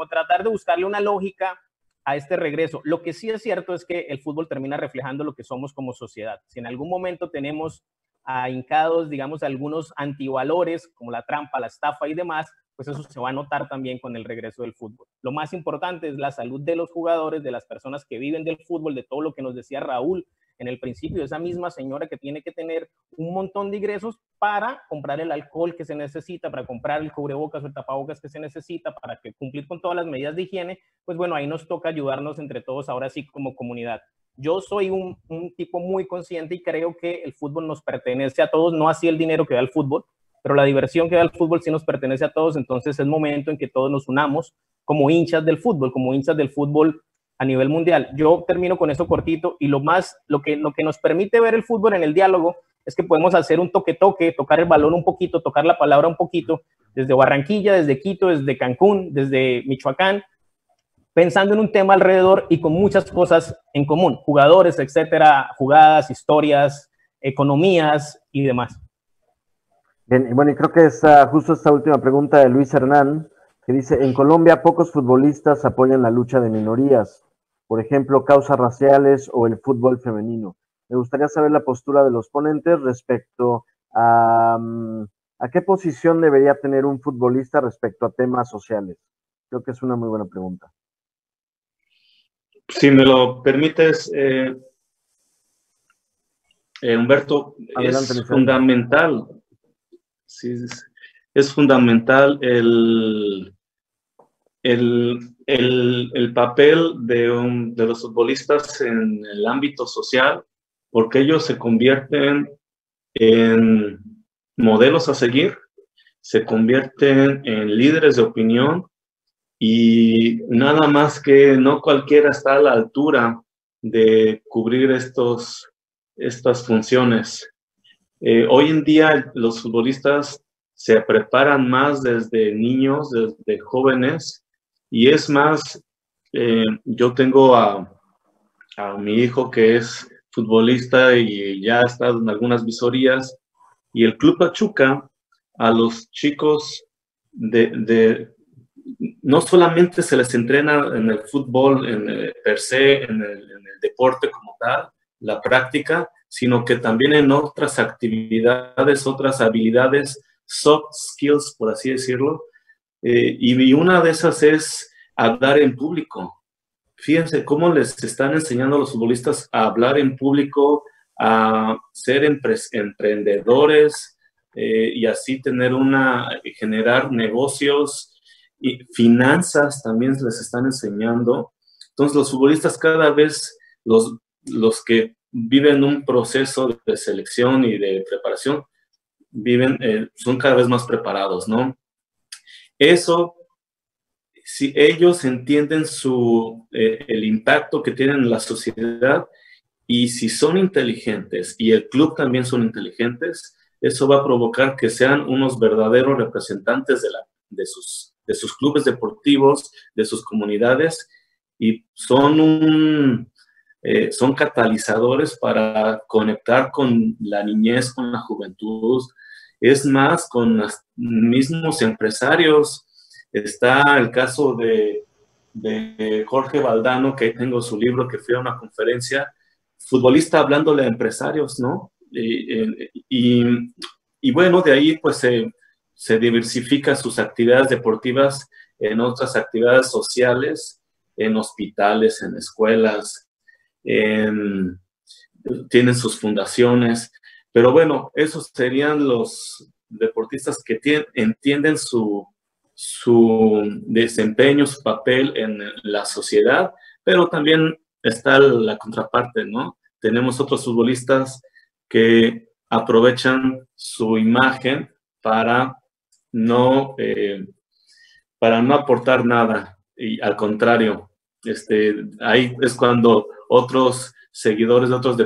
tratar de buscarle una lógica a este regreso. Lo que sí es cierto es que el fútbol termina reflejando lo que somos como sociedad. Si en algún momento tenemos ahincados, digamos, algunos antivalores como la trampa, la estafa y demás, pues eso se va a notar también con el regreso del fútbol. Lo más importante es la salud de los jugadores, de las personas que viven del fútbol, de todo lo que nos decía Raúl en el principio, esa misma señora que tiene que tener un montón de ingresos para comprar el alcohol que se necesita, para comprar el cubrebocas o el tapabocas que se necesita, para cumplir con todas las medidas de higiene. Pues bueno, ahí nos toca ayudarnos entre todos ahora sí como comunidad. Yo soy un tipo muy consciente y creo que el fútbol nos pertenece a todos, no así el dinero que da el fútbol, pero la diversión que da el fútbol sí nos pertenece a todos. Entonces es momento en que todos nos unamos como hinchas del fútbol a nivel mundial. Yo termino con esto cortito y lo que nos permite ver el fútbol en el diálogo es que podemos hacer un toque-toque, tocar el balón un poquito, tocar la palabra un poquito, desde Barranquilla, desde Quito, desde Cancún, desde Michoacán, pensando en un tema alrededor y con muchas cosas en común, jugadores, etcétera, jugadas, historias, economías y demás. Bien, y bueno, y creo que justo esta última pregunta de Luis Hernán, que dice, en Colombia pocos futbolistas apoyan la lucha de minorías, por ejemplo, causas raciales o el fútbol femenino. Me gustaría saber la postura de los ponentes respecto ¿A qué posición debería tener un futbolista respecto a temas sociales? Creo que es una muy buena pregunta. Si me lo permites, Humberto, Adelante, es Misael. fundamental, sí, es fundamental el papel de los futbolistas en el ámbito social, porque ellos se convierten en modelos a seguir, se convierten en líderes de opinión y nada más que no cualquiera está a la altura de cubrir estas funciones. Hoy en día los futbolistas se preparan más desde niños, desde jóvenes, y es más, yo tengo a mi hijo que es futbolista y ya ha estado en algunas visorías, y el Club Pachuca a los chicos no solamente se les entrena en el fútbol per se, en el deporte como tal, la práctica, sino que también en otras actividades, otras habilidades, soft skills, por así decirlo, y una de esas es hablar en público. Fíjense cómo les están enseñando a los futbolistas a hablar en público, a ser emprendedores y así generar negocios y finanzas también les están enseñando. Entonces los futbolistas cada vez, los que viven un proceso de selección y de preparación, son cada vez más preparados, ¿no? Eso, si ellos entienden el impacto que tienen en la sociedad y si son inteligentes y el club también son inteligentes, eso va a provocar que sean unos verdaderos representantes de sus clubes deportivos, de sus comunidades, y son catalizadores para conectar con la niñez, con la juventud. Es más, con los mismos empresarios. Está el caso de Jorge Valdano, que ahí tengo su libro, que fui a una conferencia, futbolista hablándole a empresarios, ¿no? Y bueno, de ahí pues se diversifica sus actividades deportivas en otras actividades sociales, en hospitales, en escuelas, tienen sus fundaciones, pero bueno, esos serían los deportistas que entienden su desempeño, su papel en la sociedad, pero también está la contraparte, ¿no? Tenemos otros futbolistas que aprovechan su imagen para no aportar nada, y al contrario, ahí es cuando otros seguidores de otros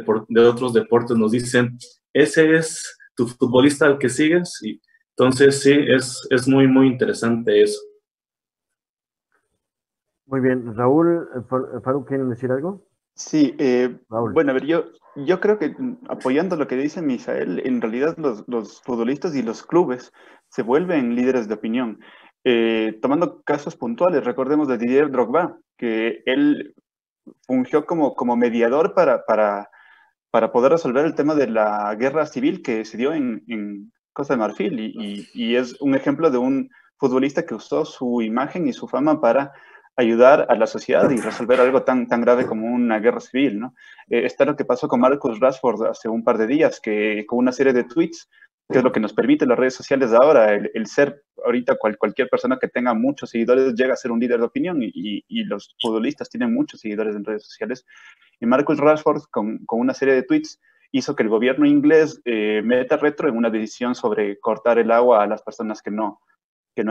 deportes nos dicen, ese es tu futbolista al que sigues, y entonces sí, es muy, muy interesante eso. Muy bien. Raúl, Faruk, ¿quieren decir algo? Sí, bueno, a ver, yo creo que apoyando lo que dice Misael, en realidad los futbolistas y los clubes se vuelven líderes de opinión. Tomando casos puntuales, recordemos de Didier Drogba, que él fungió como mediador para poder resolver el tema de la guerra civil que se dio en Costa de Marfil, y es un ejemplo de un futbolista que usó su imagen y su fama para ayudar a la sociedad y resolver algo tan grave como una guerra civil, ¿no? Está lo que pasó con Marcus Rashford hace un par de días, que con una serie de tweets, que es lo que nos permite las redes sociales de ahora, el ser ahorita cualquier persona que tenga muchos seguidores llega a ser un líder de opinión, y los futbolistas tienen muchos seguidores en redes sociales. Y Marcus Rashford, con una serie de tweets, hizo que el gobierno inglés meta retro en una decisión sobre cortar el agua a las personas que no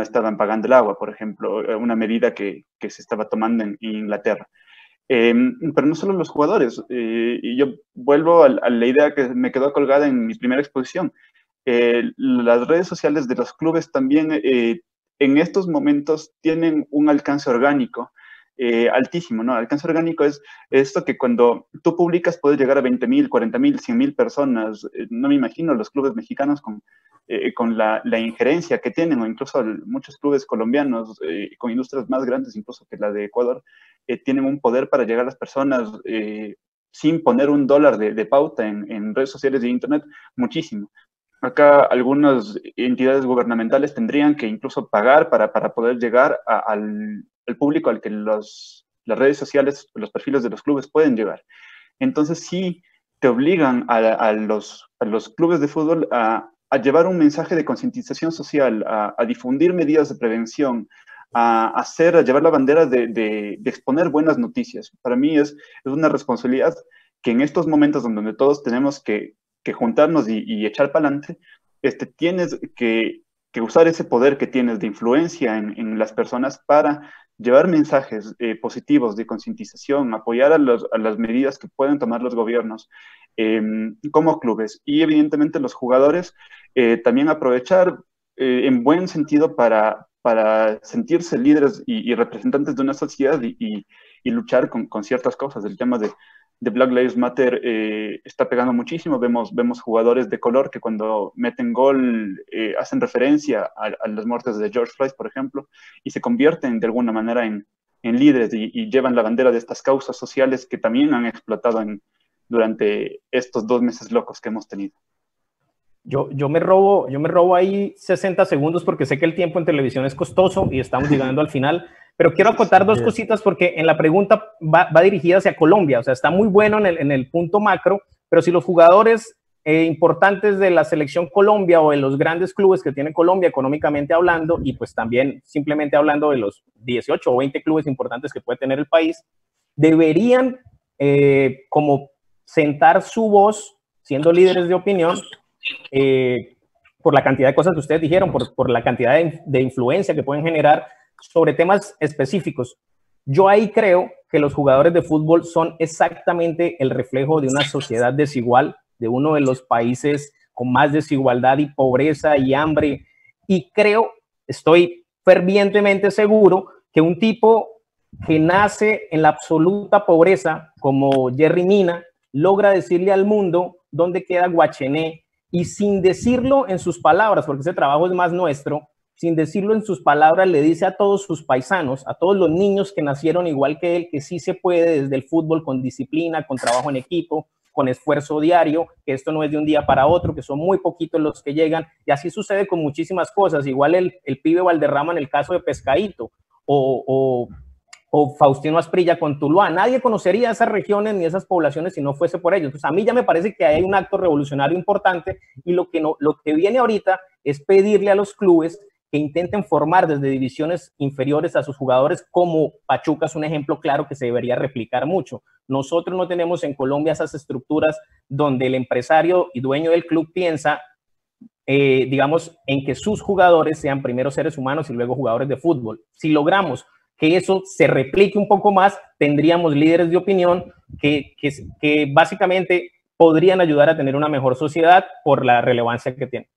estaban pagando el agua, por ejemplo, una medida que se estaba tomando en Inglaterra. Pero no solo los jugadores, y yo vuelvo a la idea que me quedó colgada en mi primera exposición. Las redes sociales de los clubes también en estos momentos tienen un alcance orgánico altísimo, ¿no? Alcance orgánico es esto que cuando tú publicas puedes llegar a 20,000, 40,000, 100,000 personas. No me imagino los clubes mexicanos con la injerencia que tienen, o incluso muchos clubes colombianos con industrias más grandes incluso que la de Ecuador, tienen un poder para llegar a las personas sin poner $1 de pauta en redes sociales y internet, muchísimo. acá algunas entidades gubernamentales tendrían que incluso pagar para poder llegar al público al que las redes sociales, los perfiles de los clubes pueden llegar. Entonces sí te obligan a los clubes de fútbol a llevar un mensaje de concientización social, a difundir medidas de prevención, a llevar la bandera de exponer buenas noticias. Para mí es una responsabilidad que en estos momentos donde todos tenemos que juntarnos y echar para adelante, tienes que usar ese poder que tienes de influencia en las personas para llevar mensajes positivos de concientización, apoyar a las medidas que pueden tomar los gobiernos como clubes. Y evidentemente los jugadores también aprovechar en buen sentido para sentirse líderes y representantes de una sociedad y luchar con ciertas cosas. El tema de Black Lives Matter está pegando muchísimo. Vemos jugadores de color que cuando meten gol hacen referencia a las muertes de George Floyd, por ejemplo, y se convierten de alguna manera en líderes y llevan la bandera de estas causas sociales que también han explotado durante estos 2 meses locos que hemos tenido. Yo me robo ahí 60 segundos porque sé que el tiempo en televisión es costoso y estamos llegando al final, pero quiero acotar 2 cositas porque en la pregunta va dirigida hacia Colombia, o sea, está muy bueno en el punto macro, pero si los jugadores importantes de la selección Colombia o de los grandes clubes que tiene Colombia económicamente hablando y pues también simplemente hablando de los 18 o 20 clubes importantes que puede tener el país, deberían como sentar su voz siendo líderes de opinión por la cantidad de cosas que ustedes dijeron, por la cantidad de influencia que pueden generar sobre temas específicos. Yo ahí creo que los jugadores de fútbol son exactamente el reflejo de una sociedad desigual, de uno de los países con más desigualdad y pobreza y hambre. Y estoy fervientemente seguro que un tipo que nace en la absoluta pobreza, como Jerry Mina, logra decirle al mundo dónde queda Guachené, y sin decirlo en sus palabras, porque ese trabajo es más nuestro, sin decirlo en sus palabras, le dice a todos sus paisanos, a todos los niños que nacieron igual que él, que sí se puede desde el fútbol con disciplina, con trabajo en equipo, con esfuerzo diario, que esto no es de un día para otro, que son muy poquitos los que llegan, y así sucede con muchísimas cosas. Igual el pibe Valderrama en el caso de Pescadito, o Faustino Asprilla con Tuluá. Nadie conocería esas regiones ni esas poblaciones si no fuese por ellos. Entonces, a mí ya me parece que hay un acto revolucionario importante y lo que viene ahorita es pedirle a los clubes que intenten formar desde divisiones inferiores a sus jugadores, como Pachuca es un ejemplo claro que se debería replicar mucho. Nosotros no tenemos en Colombia esas estructuras donde el empresario y dueño del club piensa, digamos, en que sus jugadores sean primero seres humanos y luego jugadores de fútbol. Si logramos que eso se replique un poco más, tendríamos líderes de opinión que básicamente podrían ayudar a tener una mejor sociedad por la relevancia que tiene.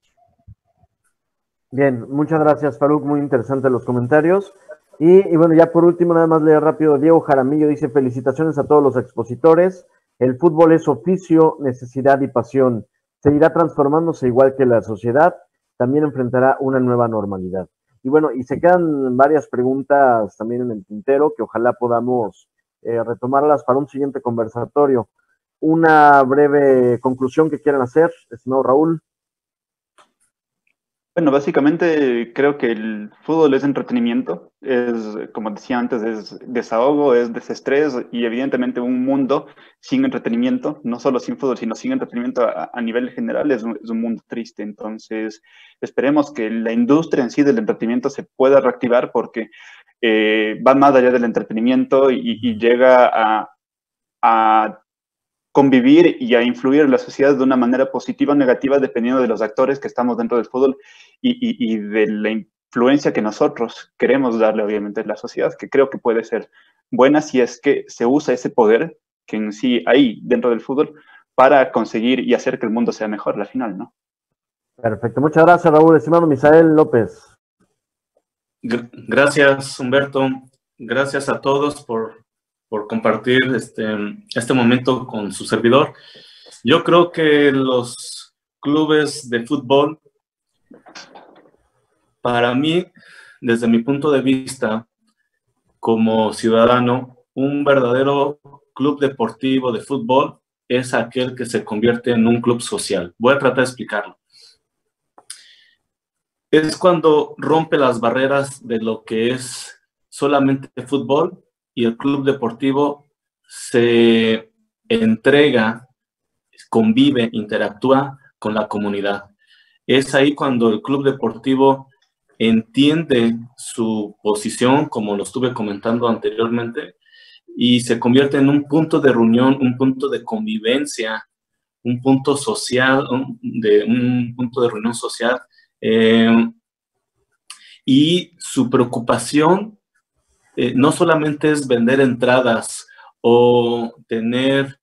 Bien, muchas gracias, Faruk, muy interesantes los comentarios. Y bueno, ya por último, nada más leer rápido, Diego Jaramillo dice: felicitaciones a todos los expositores, el fútbol es oficio, necesidad y pasión, seguirá transformándose igual que la sociedad, también enfrentará una nueva normalidad. Y bueno, y se quedan varias preguntas también en el tintero que ojalá podamos retomarlas para un siguiente conversatorio. Una breve conclusión que quieran hacer, estimado Raúl. Bueno, básicamente creo que el fútbol es entretenimiento, es, como decía antes, es desahogo, es desestrés y evidentemente un mundo sin entretenimiento, no solo sin fútbol, sino sin entretenimiento a nivel general es un mundo triste. Entonces, esperemos que la industria en sí del entretenimiento se pueda reactivar porque va más allá del entretenimiento y llega a convivir y a influir en la sociedad de una manera positiva o negativa dependiendo de los actores que estamos dentro del fútbol y de la influencia que nosotros queremos darle obviamente a la sociedad, que creo que puede ser buena si es que se usa ese poder que en sí hay dentro del fútbol para conseguir y hacer que el mundo sea mejor al final, ¿no? Perfecto, muchas gracias, Raúl. Estimado Misael López. Gracias, Humberto. Gracias a todos por compartir este momento con su servidor. Yo creo que los clubes de fútbol, para mí, desde mi punto de vista, como ciudadano, un verdadero club deportivo de fútbol es aquel que se convierte en un club social. Voy a tratar de explicarlo. es cuando rompe las barreras de lo que es solamente fútbol y el club deportivo se entrega, convive, interactúa con la comunidad. Es ahí cuando el club deportivo entiende su posición, como lo estuve comentando anteriormente, y se convierte en un punto de reunión, un punto de convivencia, un punto social, un punto de reunión social, y su preocupación no solamente es vender entradas o tener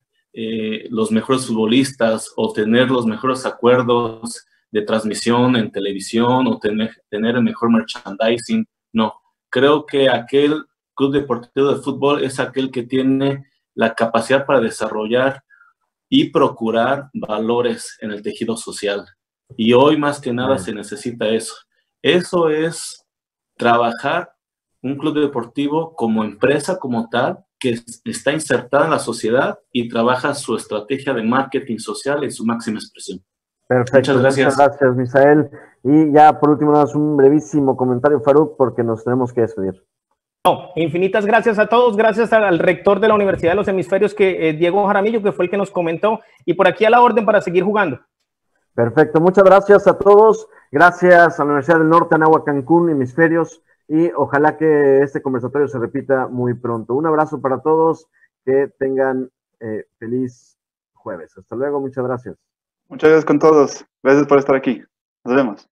los mejores futbolistas o tener los mejores acuerdos de transmisión en televisión o tener el mejor merchandising. No, creo que aquel club deportivo de fútbol es aquel que tiene la capacidad para desarrollar y procurar valores en el tejido social. Y hoy más que nada se necesita eso. Eso es trabajar un club deportivo como empresa, como tal, que está insertada en la sociedad y trabaja su estrategia de marketing social en su máxima expresión. Perfecto, muchas gracias, Misael. Y ya por último, nada más un brevísimo comentario, Faruk, porque nos tenemos que despedir. No, infinitas gracias a todos, gracias al rector de la Universidad de los Hemisferios, Diego Jaramillo, que fue el que nos comentó, y por aquí a la orden para seguir jugando. Perfecto, muchas gracias a todos, gracias a la Universidad del Norte, Anáhuac, Cancún, Hemisferios, y ojalá que este conversatorio se repita muy pronto. Un abrazo para todos, que tengan feliz jueves. Hasta luego, muchas gracias. Muchas gracias con todos, gracias por estar aquí, nos vemos.